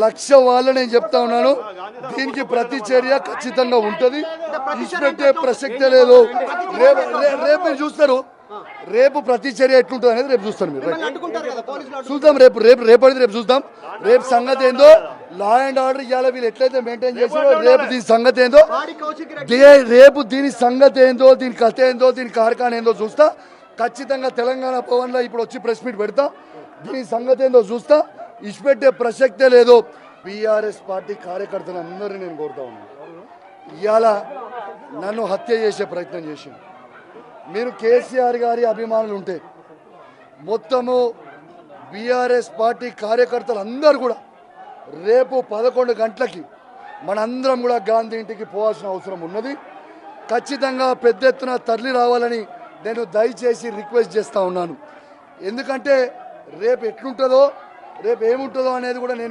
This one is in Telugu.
లక్ష వాళ్ళు నేను చెప్తా ఉన్నాను. దీనికి ప్రతి చర్య ఖచ్చితంగా ఉంటుంది. ఇచ్చిపెట్టే ప్రసక్తే లేదు. రేపు మీరు చూస్తారు. రేపు ప్రతి చర్య ఎట్లుంటుంది అనేది రేపు చూస్తాను. మీరు చూద్దాం. రేపు చూద్దాం. రేపు సంగతి ఏందో, లా అండ్ ఆర్డర్ ఇవాళ వీళ్ళు ఎట్లయితే మెయింటైన్ చేసారో రేపు దీని సంగతి ఏందో, రేపు దీని సంగతి ఏందో, దీని కథ ఏందో, దీని కార్ఖాన ఏందో చూస్తా. ఖచ్చితంగా తెలంగాణ భవన్ లో ఇప్పుడు వచ్చి ప్రెస్ మీట్ పెడతా. దీని సంగతి ఏందో చూస్తా. ఇచ్చిపెట్టే ప్రసక్తే లేదు. బీఆర్ఎస్ పార్టీ కార్యకర్తలు అందరినీ నేను కోరుతా ఉన్నాను. ఇవాళ నన్ను హత్య చేసే ప్రయత్నం చేసింది. మీరు కేసీఆర్ గారి అభిమానులు ఉంటే మొత్తము బీఆర్ఎస్ పార్టీ కార్యకర్తలు అందరూ కూడా రేపు 11 గంటలకి మనందరం కూడా గాంధీ ఇంటికి పోవాల్సిన అవసరం ఉన్నది. ఖచ్చితంగా పెద్ద ఎత్తున తరలి రావాలని నేను దయచేసి రిక్వెస్ట్ చేస్తూ ఉన్నాను. ఎందుకంటే రేపు ఎట్లుంటుందో, రేపు ఏముంటుందో అనేది కూడా నేను